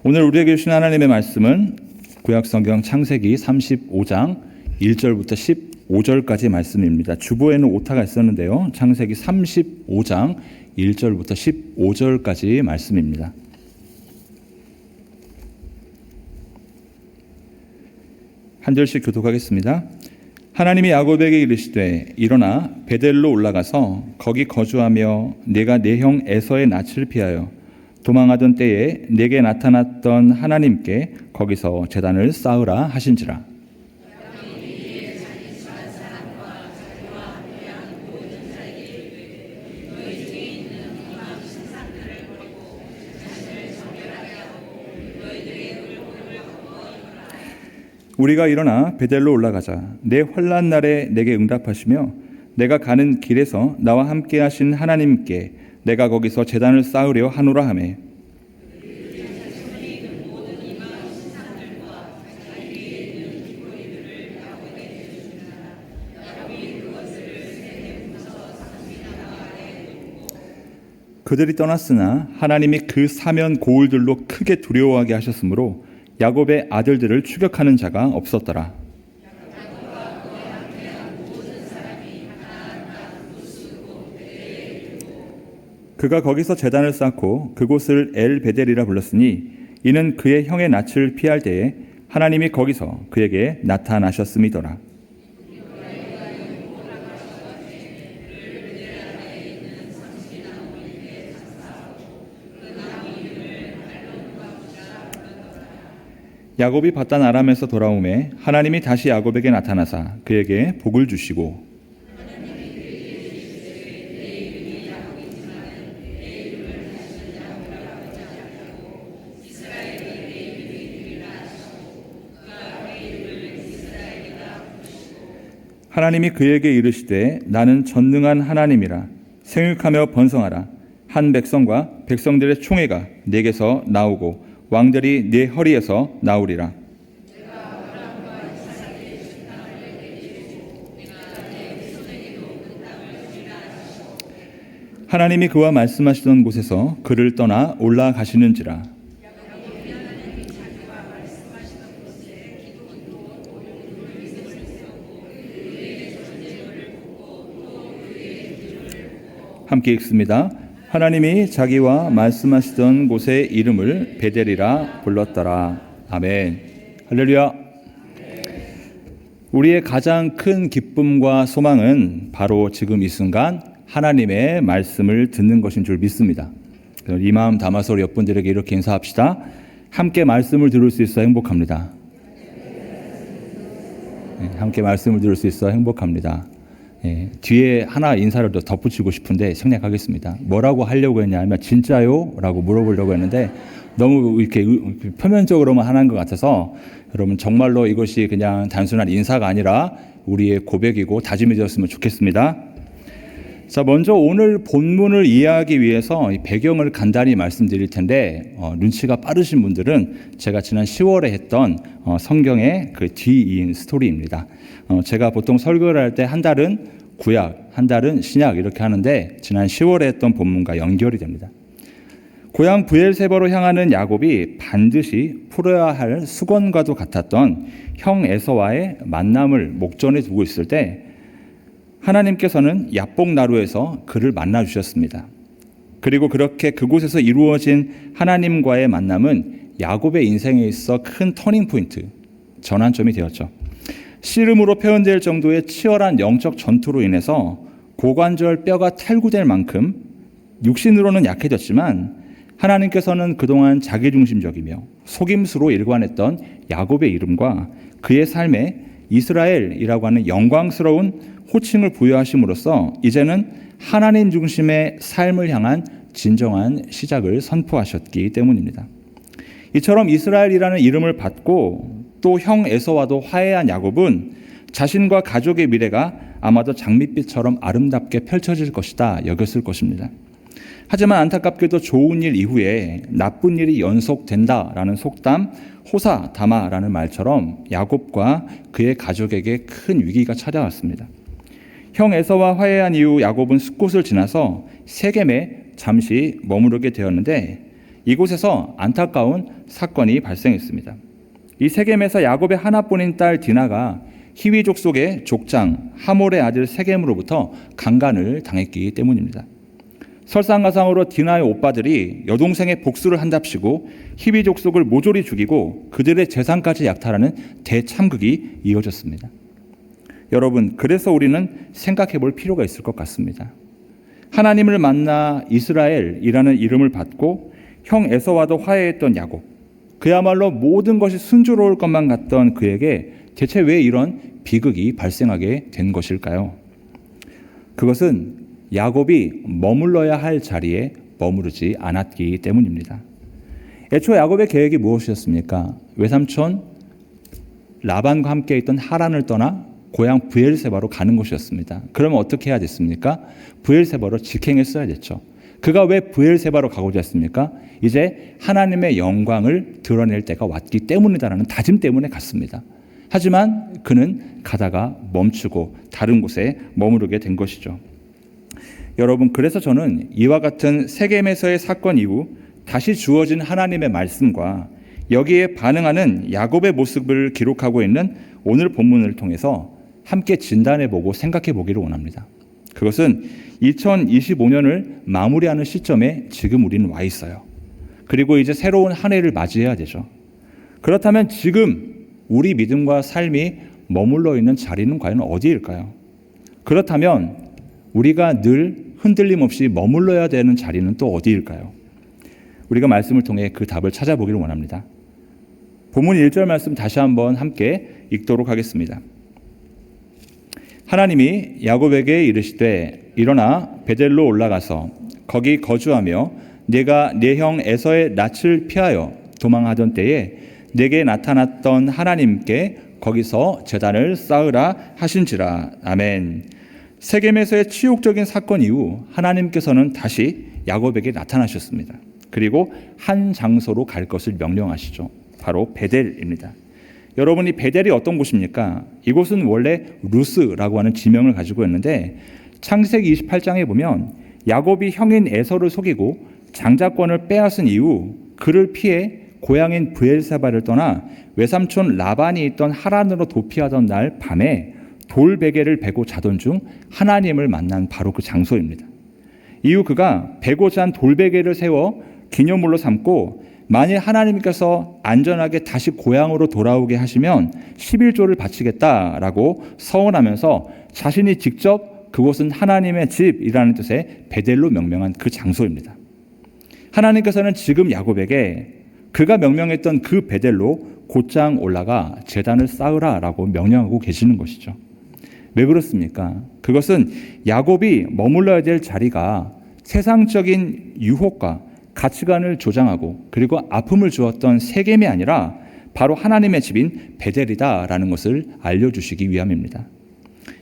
오늘 우리에게 주신 하나님의 말씀은 구약성경 창세기 35장 1절부터 15절까지 말씀입니다. 주보에는 오타가 있었는데요. 창세기 35장 1절부터 15절까지 말씀입니다. 한 절씩 교독하겠습니다. 하나님이 야곱에게 이르시되 일어나 베델로 올라가서 거기 거주하며 내가 내 형 에서의 낯을 피하여 도망하던 때에 내게 나타났던 하나님께 거기서 제단을 쌓으라 하신지라. 우리가 일어나 베델로 올라가자. 내 환난 날에 내게 응답하시며 내가 가는 길에서 나와 함께 하신 하나님께 내가 거기서 제단을 쌓으려 하노라 하며 그들이 떠났으나 하나님이 그 사면 고울들로 크게 두려워하게 하셨으므로 야곱의 아들들을 추격하는 자가 없었더라. 그가 거기서 제단을 쌓고 그곳을 엘베델이라 불렀으니 이는 그의 형의 낯을 피할 때에 하나님이 거기서 그에게 나타나셨음이더라. 야곱이 바단 아람에서 돌아오매 하나님이 다시 야곱에게 나타나사 그에게 복을 주시고 하나님이 그에게 이르시되 나는 전능한 하나님이라 생육하며 번성하라. 한 백성과 백성들의 총회가 네게서 나오고 왕들이 네 허리에서 나오리라. 하나님이 그와 말씀하시던 곳에서 그를 떠나 올라가시는지라. 함께 읽습니다. 하나님이 자기와 말씀하시던 곳의 이름을 베델이라 불렀더라. 아멘. 할렐루야. 우리의 가장 큰 기쁨과 소망은 바로 지금 이 순간 하나님의 말씀을 듣는 것인 줄 믿습니다. 이 마음 담아서 우리 옆분들에게 이렇게 인사합시다. 함께 말씀을 들을 수 있어 행복합니다. 함께 말씀을 들을 수 있어 행복합니다. 뒤에 하나 인사를 더 덧붙이고 싶은데 생략하겠습니다. 뭐라고 하려고 했냐면 진짜요? 라고 물어보려고 했는데 너무 이렇게 표면적으로만 하는 것 같아서 여러분 정말로 이것이 그냥 단순한 인사가 아니라 우리의 고백이고 다짐이 되었으면 좋겠습니다. 자, 먼저 오늘 본문을 이해하기 위해서 이 배경을 간단히 말씀드릴 텐데 눈치가 빠르신 분들은 제가 지난 10월에 했던 성경의 그 뒤이은 스토리입니다. 제가 보통 설교를 할 때 한 달은 구약, 한 달은 신약 이렇게 하는데 지난 10월에 했던 본문과 연결이 됩니다. 고향 브엘세바로 향하는 야곱이 반드시 풀어야 할 수건과도 같았던 형 에서와의 만남을 목전에 두고 있을 때 하나님께서는 야복 나루에서 그를 만나 주셨습니다. 그리고 그렇게 그곳에서 이루어진 하나님과의 만남은 야곱의 인생에 있어 큰 터닝 포인트, 전환점이 되었죠. 씨름으로 표현될 정도의 치열한 영적 전투로 인해서 고관절 뼈가 탈구될 만큼 육신으로는 약해졌지만 하나님께서는 그동안 자기중심적이며 속임수로 일관했던 야곱의 이름과 그의 삶에 이스라엘이라고 하는 영광스러운 호칭을 부여하심으로써 이제는 하나님 중심의 삶을 향한 진정한 시작을 선포하셨기 때문입니다. 이처럼 이스라엘이라는 이름을 받고 또 형 에서와도 화해한 야곱은 자신과 가족의 미래가 아마도 장밋빛처럼 아름답게 펼쳐질 것이다 여겼을 것입니다. 하지만 안타깝게도 좋은 일 이후에 나쁜 일이 연속된다라는 속담 호사다마라는 말처럼 야곱과 그의 가족에게 큰 위기가 찾아왔습니다. 형 에서와 화해한 이후 야곱은 숫곳을 지나서 세겜에 잠시 머무르게 되었는데 이곳에서 안타까운 사건이 발생했습니다. 이 세겜에서 야곱의 하나뿐인 딸 디나가 히위 족속의 족장 하몰의 아들 세겜으로부터 강간을 당했기 때문입니다. 설상가상으로 디나의 오빠들이 여동생의 복수를 한답시고 히위 족속을 모조리 죽이고 그들의 재산까지 약탈하는 대참극이 이어졌습니다. 여러분, 그래서 우리는 생각해 볼 필요가 있을 것 같습니다. 하나님을 만나 이스라엘이라는 이름을 받고 형 에서와도 화해했던 야곱, 그야말로 모든 것이 순조로울 것만 같던 그에게 대체 왜 이런 비극이 발생하게 된 것일까요? 그것은 야곱이 머물러야 할 자리에 머무르지 않았기 때문입니다. 애초 야곱의 계획이 무엇이었습니까? 외삼촌 라반과 함께 있던 하란을 떠나 고향 브엘세바로 가는 것이었습니다. 그러면 어떻게 해야 됐습니까? 브엘세바로 직행했어야 됐죠. 그가 왜 브엘세바로 가고자 했습니까? 이제 하나님의 영광을 드러낼 때가 왔기 때문이다라는 다짐 때문에 갔습니다. 하지만 그는 가다가 멈추고 다른 곳에 머무르게 된 것이죠. 여러분, 그래서 저는 이와 같은 세겜에서의 사건 이후 다시 주어진 하나님의 말씀과 여기에 반응하는 야곱의 모습을 기록하고 있는 오늘 본문을 통해서 함께 진단해보고 생각해보기를 원합니다. 그것은 2025년을 마무리하는 시점에 지금 우리는 와 있어요. 그리고 이제 새로운 한 해를 맞이해야 되죠. 그렇다면 지금 우리 믿음과 삶이 머물러 있는 자리는 과연 어디일까요? 그렇다면 우리가 늘 흔들림 없이 머물러야 되는 자리는 또 어디일까요? 우리가 말씀을 통해 그 답을 찾아보기를 원합니다. 본문 1절 말씀 다시 한번 함께 읽도록 하겠습니다. 하나님이 야곱에게 이르시되 일어나 베델로 올라가서 거기 거주하며 내가 내 형 에서의 낯을 피하여 도망하던 때에 내게 나타났던 하나님께 거기서 제단을 쌓으라 하신지라. 아멘. 세겜에서의 치욕적인 사건 이후 하나님께서는 다시 야곱에게 나타나셨습니다. 그리고 한 장소로 갈 것을 명령하시죠. 바로 베델입니다. 여러분이 베델이 어떤 곳입니까? 이곳은 원래 루스라고 하는 지명을 가지고 있는데 창세기 28장에 보면 야곱이 형인 에서를 속이고 장자권을 빼앗은 이후 그를 피해 고향인 브엘세바를 떠나 외삼촌 라반이 있던 하란으로 도피하던 날 밤에 돌베개를 베고 자던 중 하나님을 만난 바로 그 장소입니다. 이후 그가 베고 잔 돌베개를 세워 기념물로 삼고 만일 하나님께서 안전하게 다시 고향으로 돌아오게 하시면 11조를 바치겠다라고 서원하면서 자신이 직접 그곳은 하나님의 집이라는 뜻의 베델로 명명한 그 장소입니다. 하나님께서는 지금 야곱에게 그가 명명했던 그 베델로 곧장 올라가 제단을 쌓으라라고 명령하고 계시는 것이죠. 왜 그렇습니까? 그것은 야곱이 머물러야 될 자리가 세상적인 유혹과 가치관을 조장하고 그리고 아픔을 주었던 세겜이 아니라 바로 하나님의 집인 베델이다라는 것을 알려주시기 위함입니다.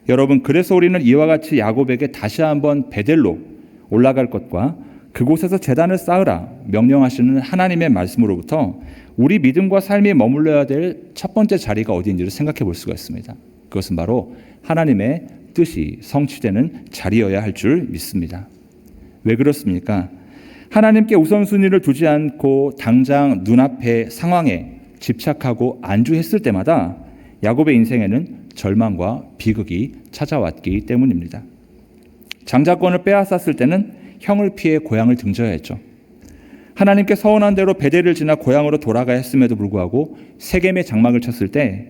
여러분, 그래서 우리는 이와 같이 야곱에게 다시 한번 베델로 올라갈 것과 그곳에서 제단을 쌓으라 명령하시는 하나님의 말씀으로부터 우리 믿음과 삶이 머물러야 될 첫 번째 자리가 어디인지를 생각해 볼 수가 있습니다. 그것은 바로 하나님의 뜻이 성취되는 자리여야 할 줄 믿습니다. 왜 그렇습니까? 하나님께 우선순위를 두지 않고 당장 눈앞의 상황에 집착하고 안주했을 때마다 야곱의 인생에는 절망과 비극이 찾아왔기 때문입니다. 장자권을 빼앗았을 때는 형을 피해 고향을 등져야 했죠. 하나님께 서원한 대로 베델을 지나 고향으로 돌아가야 했음에도 불구하고 세겜의 장막을 쳤을 때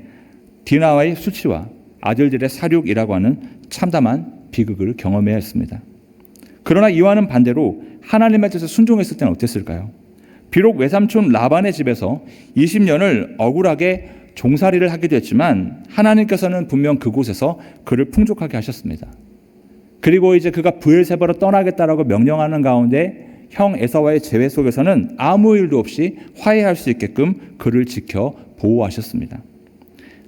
디나와의 수치와 아들들의 살육이라고 하는 참담한 비극을 경험해야 했습니다. 그러나 이와는 반대로 하나님의 뜻에 순종했을 때는 어땠을까요? 비록 외삼촌 라반의 집에서 20년을 억울하게 종살이를 하기도 했지만 하나님께서는 분명 그곳에서 그를 풍족하게 하셨습니다. 그리고 이제 그가 브엘세바로 떠나겠다라고 명령하는 가운데 형 에사와의 제외 속에서는 아무 일도 없이 화해할 수 있게끔 그를 지켜 보호하셨습니다.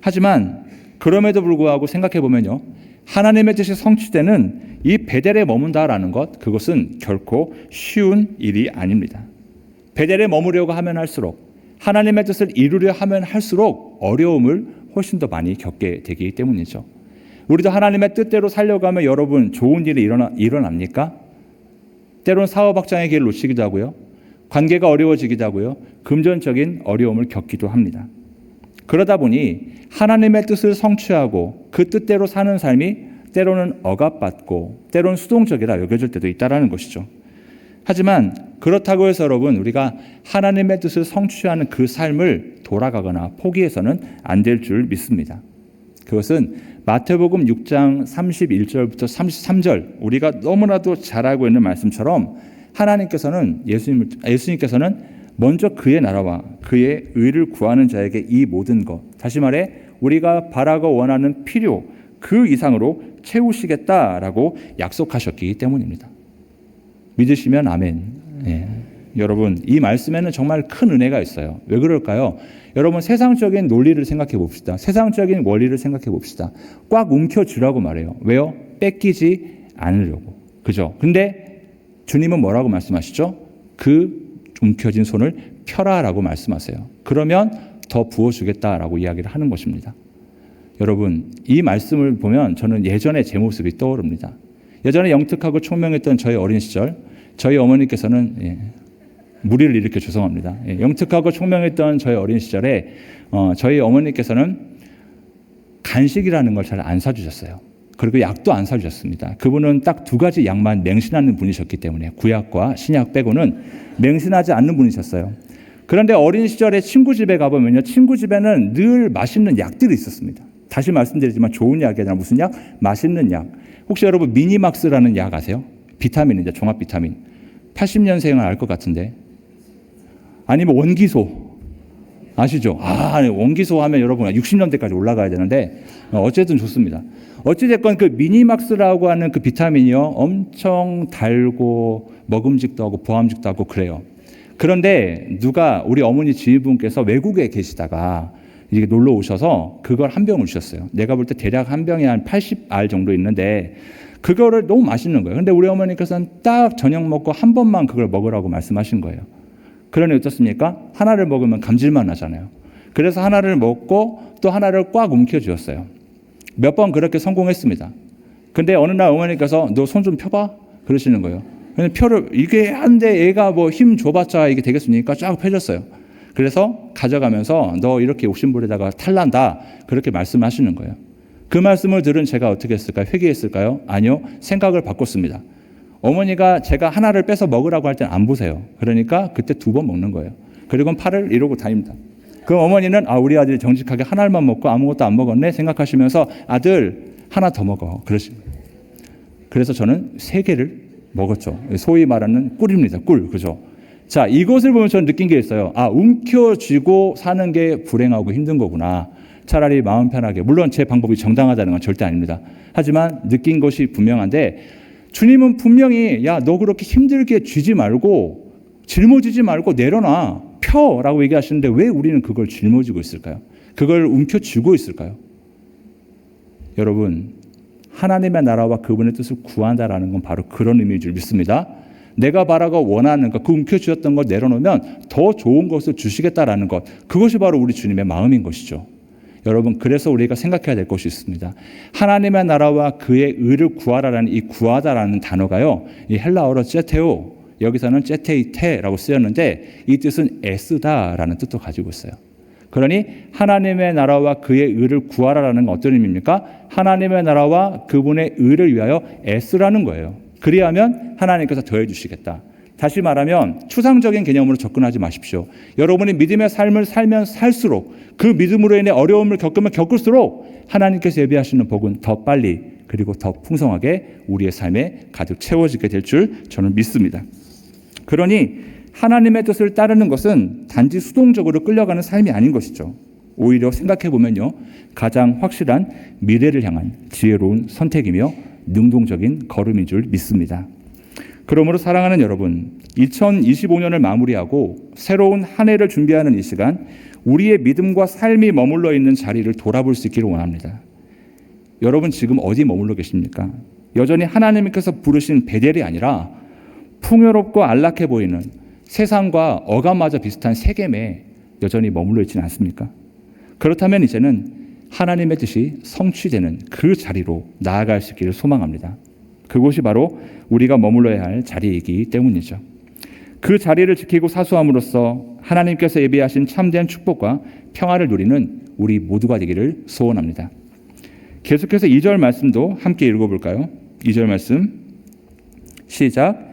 하지만 그럼에도 불구하고 생각해 보면요, 하나님의 뜻이 성취되는 이 베델에 머문다라는 것, 그것은 결코 쉬운 일이 아닙니다. 베델에 머무려고 하면 할수록, 하나님의 뜻을 이루려 하면 할수록 어려움을 훨씬 더 많이 겪게 되기 때문이죠. 우리도 하나님의 뜻대로 살려고 하면 여러분 좋은 일이 일어납니까? 때론 사업 확장의 길을 놓치기도 하고요. 관계가 어려워지기도 하고요. 금전적인 어려움을 겪기도 합니다. 그러다 보니 하나님의 뜻을 성취하고 그 뜻대로 사는 삶이 때로는 억압받고 때로는 수동적이라 여겨질 때도 있다는 것이죠. 하지만 그렇다고 해서 여러분, 우리가 하나님의 뜻을 성취하는 그 삶을 돌아가거나 포기해서는 안 될 줄 믿습니다. 그것은 마태복음 6장 31절부터 33절, 우리가 너무나도 잘 알고 있는 말씀처럼 하나님께서는 예수님께서는 먼저 그의 나라와 그의 의를 구하는 자에게 이 모든 것, 다시 말해 우리가 바라고 원하는 필요 그 이상으로 채우시겠다라고 약속하셨기 때문입니다. 믿으시면 아멘. 예. 여러분, 이 말씀에는 정말 큰 은혜가 있어요. 왜 그럴까요? 여러분, 세상적인 논리를 생각해 봅시다. 세상적인 원리를 생각해 봅시다. 꽉 움켜쥐라고 말해요. 왜요? 뺏기지 않으려고. 그죠? 근데 주님은 뭐라고 말씀하시죠? 그 움켜진 손을 펴라라고 말씀하세요. 그러면 더 부어주겠다라고 이야기를 하는 것입니다. 여러분, 이 말씀을 보면 저는 예전의 제 모습이 떠오릅니다. 예전에 영특하고 총명했던 저희 어린 시절, 저희 어머니께서는 무리를 일으켜 죄송합니다. 영특하고 총명했던 저희 어린 시절에 저희 어머니께서는 간식이라는 걸 잘 안 사주셨어요. 그리고 약도 안 사주셨습니다. 그분은 딱 두 가지 약만 맹신하는 분이셨기 때문에 구약과 신약 빼고는 맹신하지 않는 분이셨어요. 그런데 어린 시절에 친구 집에 가보면요, 친구 집에는 늘 맛있는 약들이 있었습니다. 다시 말씀드리지만 좋은 약이 아니라 무슨 약? 맛있는 약. 혹시 여러분 미니막스라는 약 아세요? 비타민이죠. 종합 비타민. 80년생은 알 것 같은데. 아니면 원기소. 아시죠? 원기소 하면 여러분 60년대까지 올라가야 되는데 어쨌든 좋습니다. 어찌됐건 그 미니막스라고 하는 그 비타민이요, 엄청 달고 먹음직도 하고 보암직도 하고 그래요. 그런데 누가 우리 어머니 지인분께서 외국에 계시다가 이게 놀러 오셔서 그걸 한 병을 주셨어요. 내가 볼 때 대략 한 병에 한 80알 정도 있는데 그거를 너무 맛있는 거예요. 근데 우리 어머니께서는 딱 저녁 먹고 한 번만 그걸 먹으라고 말씀하신 거예요. 그러니 어떻습니까? 하나를 먹으면 감질만 나잖아요. 그래서 하나를 먹고 또 하나를 꽉 움켜쥐었어요. 몇 번 그렇게 성공했습니다. 근데 어느 날 어머니께서 너 손 좀 펴봐 그러시는 거예요. 표를 이게 한데 얘가 뭐 힘 줘봤자 이게 되겠습니까? 쫙 펴졌어요. 그래서 가져가면서 너 이렇게 욕심부리다가 탈난다 그렇게 말씀하시는 거예요. 그 말씀을 들은 제가 어떻게 했을까요? 회개했을까요? 아니요. 생각을 바꿨습니다. 어머니가 제가 하나를 빼서 먹으라고 할 때는 안 보세요. 그러니까 그때 2번 먹는 거예요. 그리고 팔을 이러고 다닙니다. 그럼 어머니는 우리 아들이 정직하게 하나만 먹고 아무것도 안 먹었네 생각하시면서 아들 하나 더 먹어 그러시는 거예요. 그래서 저는 3개를 먹었죠. 소위 말하는 꿀입니다. 꿀. 그죠? 자, 이것을 보면 저는 느낀 게 있어요. 움켜쥐고 사는 게 불행하고 힘든 거구나. 차라리 마음 편하게. 물론 제 방법이 정당하다는 건 절대 아닙니다. 하지만 느낀 것이 분명한데 주님은 분명히 너 그렇게 힘들게 쥐지 말고 짊어지지 말고 내려놔. 펴라고 얘기하시는데 왜 우리는 그걸 짊어지고 있을까요? 그걸 움켜쥐고 있을까요? 여러분, 하나님의 나라와 그분의 뜻을 구한다라는 건 바로 그런 의미인 줄 믿습니다. 내가 바라고 원하는 것, 그 움켜쥐었던 걸 내려놓으면 더 좋은 것을 주시겠다라는 것, 그것이 바로 우리 주님의 마음인 것이죠. 여러분, 그래서 우리가 생각해야 될 것이 있습니다. 하나님의 나라와 그의 의를 구하라라는 이 구하다라는 단어가요, 이 헬라어로 제테오, 여기서는 제테이테라고 쓰였는데 이 뜻은 애쓰다라는 뜻도 가지고 있어요. 그러니 하나님의 나라와 그의 의를 구하라라는 건 어떤 의미입니까? 하나님의 나라와 그분의 의를 위하여 애쓰라는 거예요. 그리하면 하나님께서 더해 주시겠다. 다시 말하면 추상적인 개념으로 접근하지 마십시오. 여러분이 믿음의 삶을 살면 살수록 그 믿음으로 인해 어려움을 겪으면 겪을수록 하나님께서 예비하시는 복은 더 빨리 그리고 더 풍성하게 우리의 삶에 가득 채워지게 될 줄 저는 믿습니다. 그러니 하나님의 뜻을 따르는 것은 단지 수동적으로 끌려가는 삶이 아닌 것이죠. 오히려 생각해 보면요, 가장 확실한 미래를 향한 지혜로운 선택이며 능동적인 걸음인 줄 믿습니다. 그러므로 사랑하는 여러분, 2025년을 마무리하고 새로운 한 해를 준비하는 이 시간, 우리의 믿음과 삶이 머물러 있는 자리를 돌아볼 수 있기를 원합니다. 여러분 지금 어디 머물러 계십니까? 여전히 하나님께서 부르신 베델이 아니라 풍요롭고 안락해 보이는 세상과 어감마저 비슷한 세겜에 여전히 머물러 있지는 않습니까? 그렇다면 이제는 하나님의 뜻이 성취되는 그 자리로 나아갈 수 있기를 소망합니다. 그곳이 바로 우리가 머물러야 할 자리이기 때문이죠. 그 자리를 지키고 사수함으로써 하나님께서 예비하신 참된 축복과 평화를 누리는 우리 모두가 되기를 소원합니다. 계속해서 2절 말씀도 함께 읽어볼까요? 2절 말씀 시작.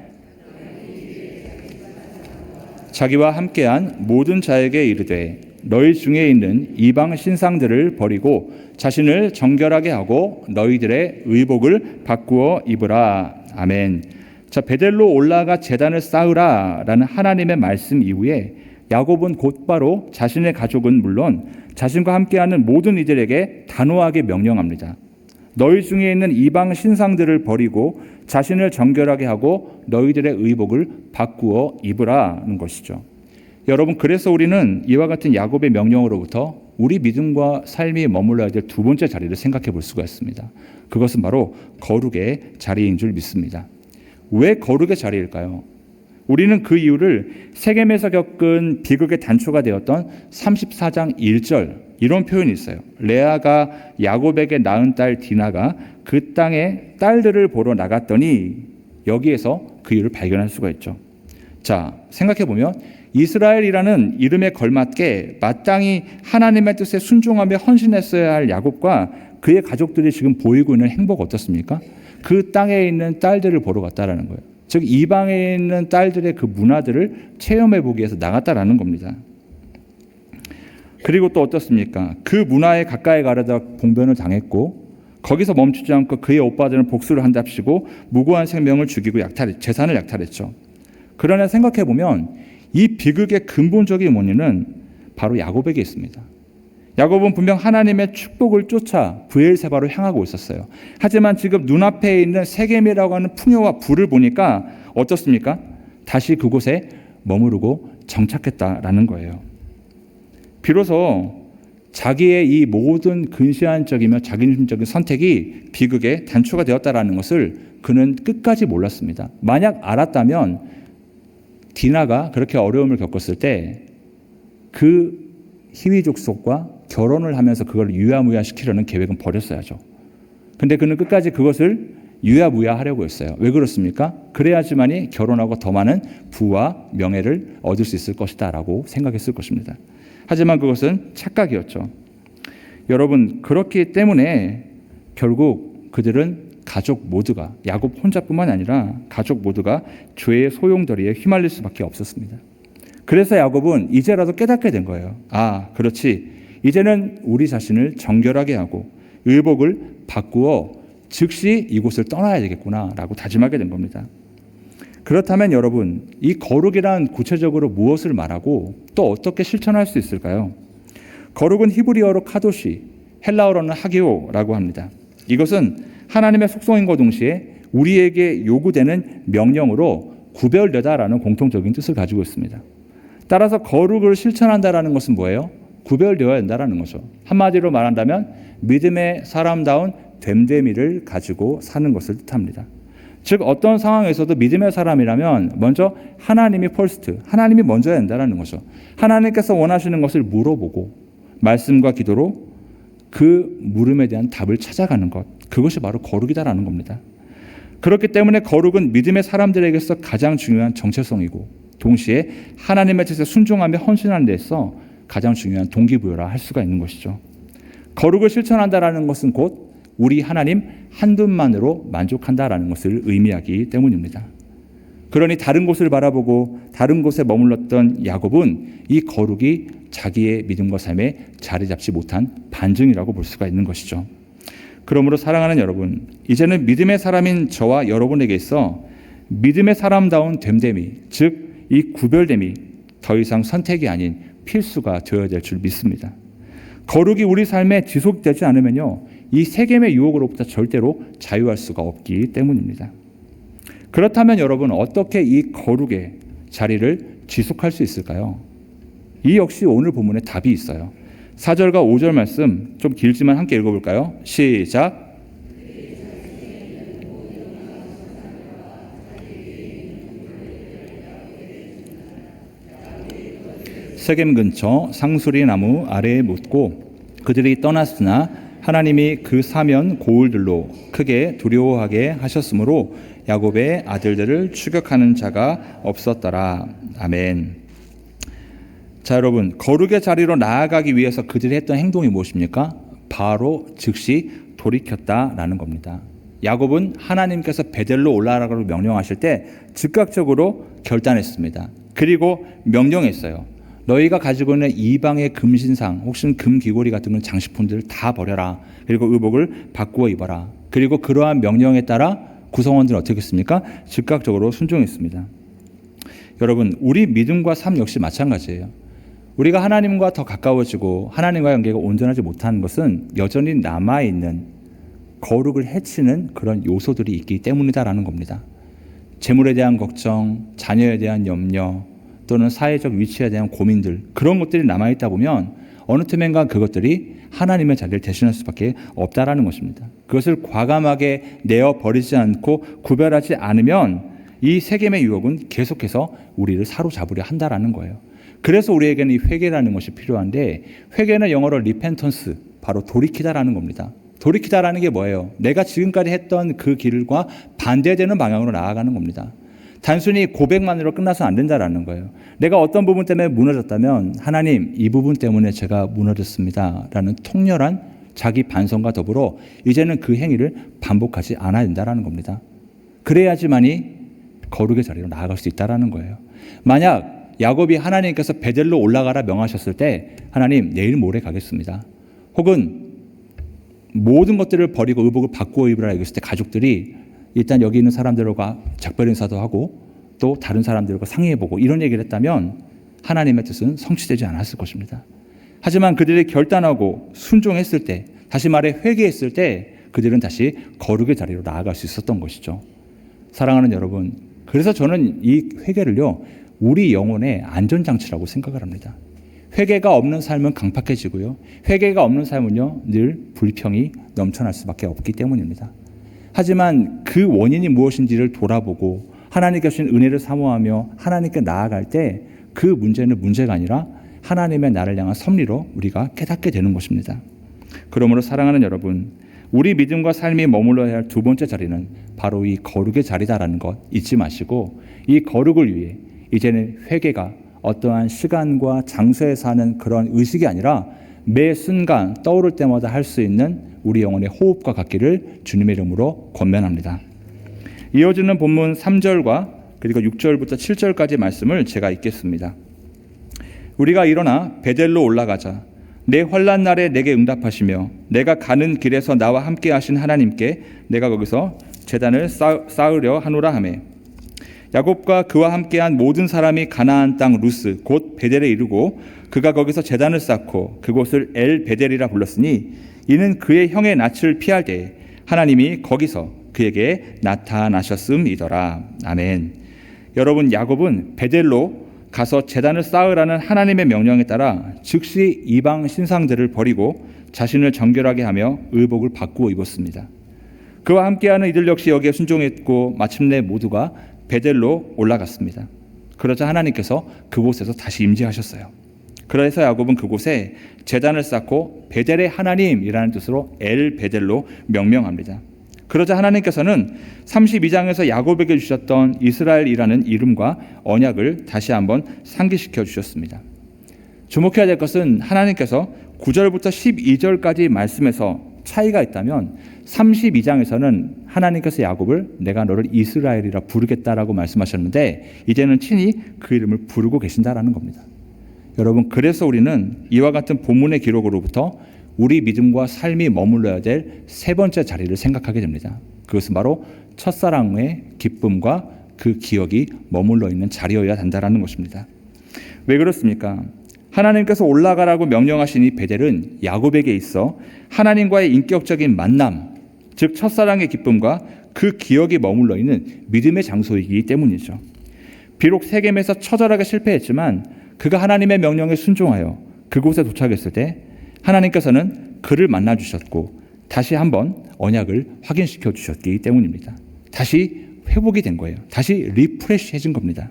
자기와 함께한 모든 자에게 이르되 너희 중에 있는 이방 신상들을 버리고 자신을 정결하게 하고 너희들의 의복을 바꾸어 입으라. 아멘. 자, 베델로 올라가 제단을 쌓으라 라는 하나님의 말씀 이후에 야곱은 곧바로 자신의 가족은 물론 자신과 함께하는 모든 이들에게 단호하게 명령합니다. 너희 중에 있는 이방 신상들을 버리고 자신을 정결하게 하고 너희들의 의복을 바꾸어 입으라는 것이죠. 여러분, 그래서 우리는 이와 같은 야곱의 명령으로부터 우리 믿음과 삶이 머물러야 될 두 번째 자리를 생각해 볼 수가 있습니다. 그것은 바로 거룩의 자리인 줄 믿습니다. 왜 거룩의 자리일까요? 우리는 그 이유를 세겜에서 겪은 비극의 단초가 되었던 34장 1절 이런 표현이 있어요. 레아가 야곱에게 낳은 딸 디나가 그 땅에 딸들을 보러 나갔더니 여기에서 그 이유를 발견할 수가 있죠. 자, 생각해보면 이스라엘이라는 이름에 걸맞게 마땅히 하나님의 뜻에 순종하며 헌신했어야 할 야곱과 그의 가족들이 지금 보이고 있는 행보가 어떻습니까? 그 땅에 있는 딸들을 보러 갔다라는 거예요. 즉 이방에 있는 딸들의 그 문화들을 체험해 보기 위해서 나갔다라는 겁니다. 그리고 또 어떻습니까? 그 문화에 가까이 가려다 봉변을 당했고 거기서 멈추지 않고 그의 오빠들은 복수를 한답시고 무고한 생명을 죽이고 재산을 약탈했죠. 그러나 생각해 보면 이 비극의 근본적인 원인은 바로 야곱에게 있습니다. 야곱은 분명 하나님의 축복을 쫓아 브엘세바로 향하고 있었어요. 하지만 지금 눈앞에 있는 세겜이라고 하는 풍요와 부를 보니까 어떻습니까? 다시 그곳에 머무르고 정착했다라는 거예요. 비로소 자기의 이 모든 근시안적이며 자기중심적인 선택이 비극의 단초가 되었다라는 것을 그는 끝까지 몰랐습니다. 만약 알았다면 디나가 그렇게 어려움을 겪었을 때 그 희위 족속과 결혼을 하면서 그걸 유야무야시키려는 계획은 버렸어야죠. 근데 그는 끝까지 그것을 유야무야하려고 했어요. 왜 그렇습니까? 그래야지만이 결혼하고 더 많은 부와 명예를 얻을 수 있을 것이다 라고 생각했을 것입니다. 하지만 그것은 착각이었죠. 여러분, 그렇기 때문에 결국 그들은 가족 모두가, 야곱 혼자뿐만 아니라 가족 모두가 죄의 소용돌이에 휘말릴 수밖에 없었습니다. 그래서 야곱은 이제라도 깨닫게 된 거예요. 아, 그렇지. 이제는 우리 자신을 정결하게 하고 의복을 바꾸어 즉시 이곳을 떠나야 되겠구나 라고 다짐하게 된 겁니다. 그렇다면 여러분, 이 거룩이란 구체적으로 무엇을 말하고 또 어떻게 실천할 수 있을까요? 거룩은 히브리어로 카도시, 헬라어로는 하게오라고 합니다. 이것은 하나님의 속성인과 동시에 우리에게 요구되는 명령으로 구별되다라는 공통적인 뜻을 가지고 있습니다. 따라서 거룩을 실천한다라는 것은 뭐예요? 구별되어야 된다라는 거죠. 한마디로 말한다면 믿음의 사람다운 됨됨이를 가지고 사는 것을 뜻합니다. 즉 어떤 상황에서도 믿음의 사람이라면 먼저 하나님이 퍼스트, 하나님이 먼저야 된다는 거죠. 하나님께서 원하시는 것을 물어보고 말씀과 기도로 그 물음에 대한 답을 찾아가는 것, 그것이 바로 거룩이다라는 겁니다. 그렇기 때문에 거룩은 믿음의 사람들에게서 가장 중요한 정체성이고 동시에 하나님의 뜻에 순종하며 헌신하는 데서 가장 중요한 동기부여라 할 수가 있는 것이죠. 거룩을 실천한다라는 것은 곧 우리 하나님 한 분만으로 만족한다라는 것을 의미하기 때문입니다. 그러니 다른 곳을 바라보고 다른 곳에 머물렀던 야곱은 이 거룩이 자기의 믿음과 삶에 자리 잡지 못한 반증이라고 볼 수가 있는 것이죠. 그러므로 사랑하는 여러분, 이제는 믿음의 사람인 저와 여러분에게 있어 믿음의 사람다운 됨됨이, 즉 이 구별됨이 더 이상 선택이 아닌 필수가 되어야 될 줄 믿습니다. 거룩이 우리 삶에 지속되지 않으면요, 이 세겜의 유혹으로부터 절대로 자유할 수가 없기 때문입니다. 그렇다면 여러분, 어떻게 이 거룩의 자리를 지속할 수 있을까요? 이 역시 오늘 본문에 답이 있어요. 4절과 5절 말씀 좀 길지만 함께 읽어볼까요? 시작. 세겜 근처 상수리 나무 아래에 묻고 그들이 떠났으나 하나님이 그 사면 고울들로 크게 두려워하게 하셨으므로 야곱의 아들들을 추격하는 자가 없었더라. 아멘. 자, 여러분, 거룩의 자리로 나아가기 위해서 그들이 했던 행동이 무엇입니까? 바로 즉시 돌이켰다라는 겁니다. 야곱은 하나님께서 베델로 올라가라고 명령하실 때 즉각적으로 결단했습니다. 그리고 명령했어요. 너희가 가지고 있는 이방의 금신상 혹은 금귀고리 같은 장식품들을 다 버려라. 그리고 의복을 바꾸어 입어라. 그리고 그러한 명령에 따라 구성원들은 어떻게 했습니까? 즉각적으로 순종했습니다. 여러분, 우리 믿음과 삶 역시 마찬가지예요. 우리가 하나님과 더 가까워지고 하나님과의 관계가 온전하지 못하는 것은 여전히 남아있는 거룩을 해치는 그런 요소들이 있기 때문이다라는 겁니다. 재물에 대한 걱정, 자녀에 대한 염려, 또는 사회적 위치에 대한 고민들, 그런 것들이 남아있다 보면 어느 틈엔가 그것들이 하나님의 자리를 대신할 수밖에 없다라는 것입니다. 그것을 과감하게 내어버리지 않고 구별하지 않으면 이 세겜의 유혹은 계속해서 우리를 사로잡으려 한다라는 거예요. 그래서 우리에게는 이 회개라는 것이 필요한데, 회개는 영어로 repentance, 바로 돌이키다라는 겁니다. 돌이키다라는 게 뭐예요? 내가 지금까지 했던 그 길과 반대되는 방향으로 나아가는 겁니다. 단순히 고백만으로 끝나서 안 된다라는 거예요. 내가 어떤 부분 때문에 무너졌다면 하나님, 이 부분 때문에 제가 무너졌습니다 라는 통렬한 자기 반성과 더불어 이제는 그 행위를 반복하지 않아야 된다라는 겁니다. 그래야지만이 거룩의 자리로 나아갈 수 있다라는 거예요. 만약 야곱이 하나님께서 베델로 올라가라 명하셨을 때 하나님, 내일 모레 가겠습니다. 혹은 모든 것들을 버리고 의복을 바꾸어 입으라 얘기했을 때 가족들이 일단 여기 있는 사람들과 작별 인사도 하고 또 다른 사람들과 상의해보고 이런 얘기를 했다면 하나님의 뜻은 성취되지 않았을 것입니다. 하지만 그들이 결단하고 순종했을 때, 다시 말해 회개했을 때 그들은 다시 거룩의 자리로 나아갈 수 있었던 것이죠. 사랑하는 여러분, 그래서 저는 이 회개를요, 우리 영혼의 안전장치라고 생각을 합니다. 회개가 없는 삶은 강팍해지고요, 회개가 없는 삶은요, 늘 불평이 넘쳐날 수밖에 없기 때문입니다. 하지만 그 원인이 무엇인지를 돌아보고 하나님께 주신 은혜를 사모하며 하나님께 나아갈 때 그 문제는 문제가 아니라 하나님의 나를 향한 섭리로 우리가 깨닫게 되는 것입니다. 그러므로 사랑하는 여러분, 우리 믿음과 삶이 머물러야 할 두 번째 자리는 바로 이 거룩의 자리다라는 것 잊지 마시고, 이 거룩을 위해 이제는 회개가 어떠한 시간과 장소에 사는 그런 의식이 아니라 매 순간 떠오를 때마다 할 수 있는 우리 영혼의 호흡과 같기를 주님의 이름으로 권면합니다. 이어지는 본문 3절과 그리고 6절부터 7절까지 말씀을 제가 읽겠습니다. 우리가 일어나 베델로 올라가자. 내 환난 날에 내게 응답하시며 내가 가는 길에서 나와 함께 하신 하나님께 내가 거기서 제단을 쌓으려 하노라 하매, 야곱과 그와 함께한 모든 사람이 가나안 땅 루스 곧 베델에 이르고 그가 거기서 제단을 쌓고 그곳을 엘 베델이라 불렀으니 이는 그의 형의 낯을 피할 때에 하나님이 거기서 그에게 나타나셨음이더라. 아멘. 여러분, 야곱은 베델로 가서 제단을 쌓으라는 하나님의 명령에 따라 즉시 이방 신상들을 버리고 자신을 정결하게 하며 의복을 바꾸어 입었습니다. 그와 함께하는 이들 역시 여기에 순종했고 마침내 모두가 베델로 올라갔습니다. 그러자 하나님께서 그곳에서 다시 임재하셨어요. 그래서 야곱은 그곳에 제단을 쌓고 베델의 하나님이라는 뜻으로 엘 베델로 명명합니다. 그러자 하나님께서는 32장에서 야곱에게 주셨던 이스라엘이라는 이름과 언약을 다시 한번 상기시켜 주셨습니다. 주목해야 될 것은 하나님께서 9절부터 12절까지 말씀에서 차이가 있다면 32장에서는 하나님께서 야곱을 내가 너를 이스라엘이라 부르겠다라고 말씀하셨는데 이제는 친히 그 이름을 부르고 계신다라는 겁니다. 여러분, 그래서 우리는 이와 같은 본문의 기록으로부터 우리 믿음과 삶이 머물러야 될 세 번째 자리를 생각하게 됩니다. 그것은 바로 첫사랑의 기쁨과 그 기억이 머물러 있는 자리여야 한다는 것입니다. 왜 그렇습니까? 하나님께서 올라가라고 명령하신 이 베델은 야곱에게 있어 하나님과의 인격적인 만남, 즉 첫사랑의 기쁨과 그 기억이 머물러 있는 믿음의 장소이기 때문이죠. 비록 세겜에서 처절하게 실패했지만 그가 하나님의 명령에 순종하여 그곳에 도착했을 때 하나님께서는 그를 만나주셨고 다시 한번 언약을 확인시켜 주셨기 때문입니다. 다시 회복이 된 거예요. 다시 리프레시해진 겁니다.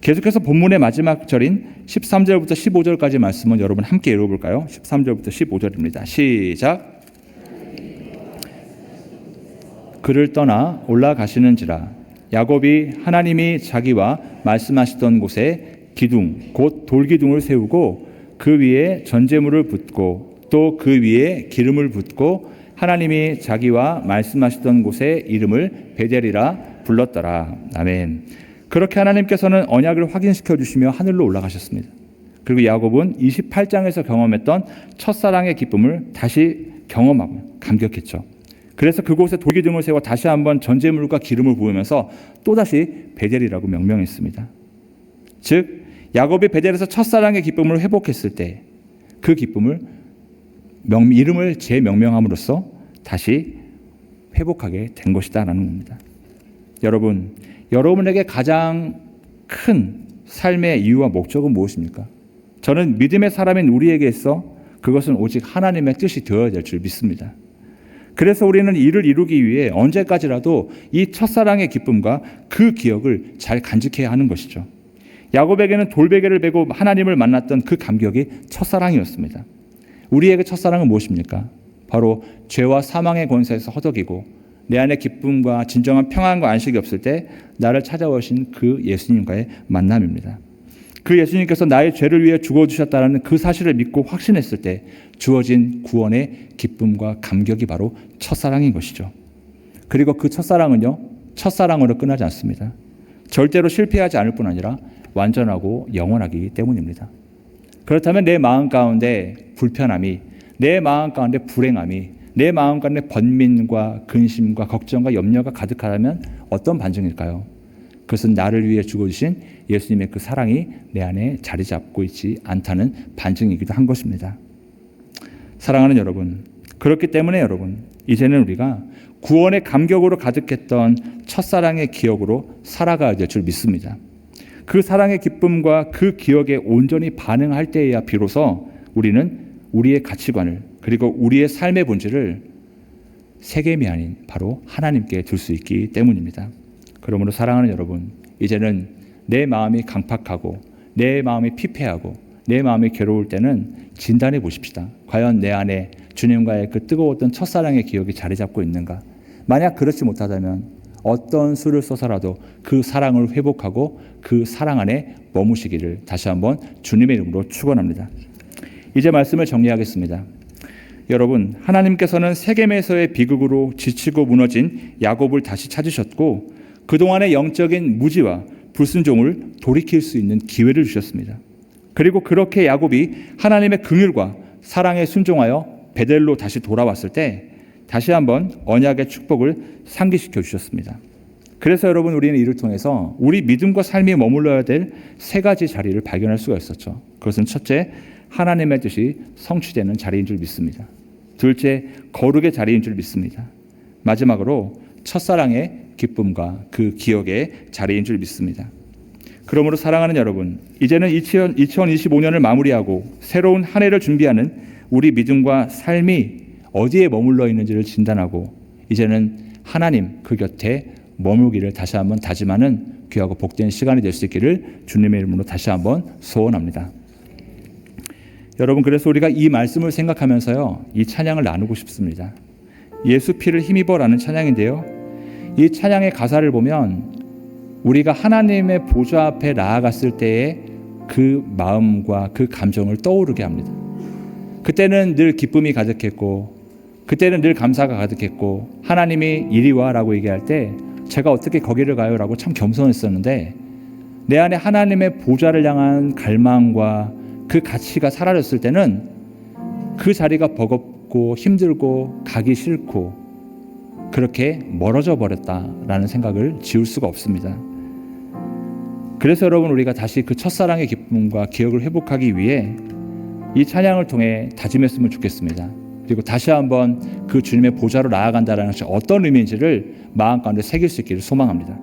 계속해서 본문의 마지막 절인 13절부터 15절까지 말씀은 여러분 함께 읽어볼까요? 13절부터 15절입니다. 시작. 그를 떠나 올라가시는지라. 야곱이 하나님이 자기와 말씀하시던 곳에 기둥 곧 돌기둥을 세우고 그 위에 전제물을 붓고 또 그 위에 기름을 붓고 하나님이 자기와 말씀하시던 곳에 이름을 베델이라 불렀더라. 아멘. 그렇게 하나님께서는 언약을 확인시켜 주시며 하늘로 올라가셨습니다. 그리고 야곱은 28장에서 경험했던 첫사랑의 기쁨을 다시 경험하고 감격했죠. 그래서 그곳에 돌기둥을 세워 다시 한번 전제물과 기름을 부으면서 또다시 베델이라고 명명했습니다. 즉 야곱이 베델에서 첫사랑의 기쁨을 회복했을 때 그 기쁨을 이름을 재명명함으로써 다시 회복하게 된 것이다라는 겁니다. 여러분, 여러분에게 가장 큰 삶의 이유와 목적은 무엇입니까? 저는 믿음의 사람인 우리에게 있어 그것은 오직 하나님의 뜻이 되어야 될 줄 믿습니다. 그래서 우리는 이를 이루기 위해 언제까지라도 이 첫사랑의 기쁨과 그 기억을 잘 간직해야 하는 것이죠. 야곱에게는 돌베개를 베고 하나님을 만났던 그 감격이 첫사랑이었습니다. 우리에게 첫사랑은 무엇입니까? 바로 죄와 사망의 권세에서 허덕이고 내 안에 기쁨과 진정한 평안과 안식이 없을 때 나를 찾아오신 그 예수님과의 만남입니다. 그 예수님께서 나의 죄를 위해 죽어주셨다는 그 사실을 믿고 확신했을 때 주어진 구원의 기쁨과 감격이 바로 첫사랑인 것이죠. 그리고 그 첫사랑은요, 첫사랑으로 끝나지 않습니다. 절대로 실패하지 않을 뿐 아니라 완전하고 영원하기 때문입니다. 그렇다면 내 마음 가운데 불편함이, 내 마음 가운데 불행함이, 내 마음 가운데 번민과 근심과 걱정과 염려가 가득하다면 어떤 반증일까요? 그것은 나를 위해 죽어주신 예수님의 그 사랑이 내 안에 자리 잡고 있지 않다는 반증이기도 한 것입니다. 사랑하는 여러분, 그렇기 때문에 여러분, 이제는 우리가 구원의 감격으로 가득했던 첫사랑의 기억으로 살아가야 될 줄 믿습니다. 그 사랑의 기쁨과 그 기억에 온전히 반응할 때에야 비로소 우리는 우리의 가치관을 그리고 우리의 삶의 본질을 세겜이 아닌 바로 하나님께 둘 수 있기 때문입니다. 그러므로 사랑하는 여러분, 이제는 내 마음이 강팍하고 내 마음이 피폐하고 내 마음이 괴로울 때는 진단해 보십시다. 과연 내 안에 주님과의 그 뜨거웠던 첫사랑의 기억이 자리 잡고 있는가? 만약 그렇지 못하다면 어떤 수를 써서라도 그 사랑을 회복하고 그 사랑 안에 머무시기를 다시 한번 주님의 이름으로 축원합니다. 이제 말씀을 정리하겠습니다. 여러분, 하나님께서는 세겜에서의 비극으로 지치고 무너진 야곱을 다시 찾으셨고 그동안의 영적인 무지와 불순종을 돌이킬 수 있는 기회를 주셨습니다. 그리고 그렇게 야곱이 하나님의 긍휼과 사랑에 순종하여 베델로 다시 돌아왔을 때 다시 한번 언약의 축복을 상기시켜 주셨습니다. 그래서 여러분, 우리는 이를 통해서 우리 믿음과 삶이 머물러야 될 세 가지 자리를 발견할 수가 있었죠. 그것은 첫째, 하나님의 뜻이 성취되는 자리인 줄 믿습니다. 둘째, 거룩의 자리인 줄 믿습니다. 마지막으로 첫사랑의 기쁨과 그 기억의 자리인 줄 믿습니다. 그러므로 사랑하는 여러분, 이제는 2025년을 마무리하고 새로운 한 해를 준비하는 우리 믿음과 삶이 어디에 머물러 있는지를 진단하고 이제는 하나님 그 곁에 머물기를 다시 한번 다짐하는 귀하고 복된 시간이 될 수 있기를 주님의 이름으로 다시 한번 소원합니다. 여러분, 그래서 우리가 이 말씀을 생각하면서요, 이 찬양을 나누고 싶습니다. 예수 피를 힘입어라는 찬양인데요, 이 찬양의 가사를 보면 우리가 하나님의 보좌 앞에 나아갔을 때의 그 마음과 그 감정을 떠오르게 합니다. 그때는 늘 기쁨이 가득했고 그때는 늘 감사가 가득했고 하나님이 이리 와라고 얘기할 때 제가 어떻게 거기를 가요라고 참 겸손했었는데 내 안에 하나님의 보좌를 향한 갈망과 그 가치가 사라졌을 때는 그 자리가 버겁고 힘들고 가기 싫고 그렇게 멀어져 버렸다라는 생각을 지울 수가 없습니다. 그래서 여러분, 우리가 다시 그 첫사랑의 기쁨과 기억을 회복하기 위해 이 찬양을 통해 다짐했으면 좋겠습니다. 그리고 다시 한번 그 주님의 보좌로 나아간다는 것이 어떤 의미인지를 마음 가운데 새길 수 있기를 소망합니다.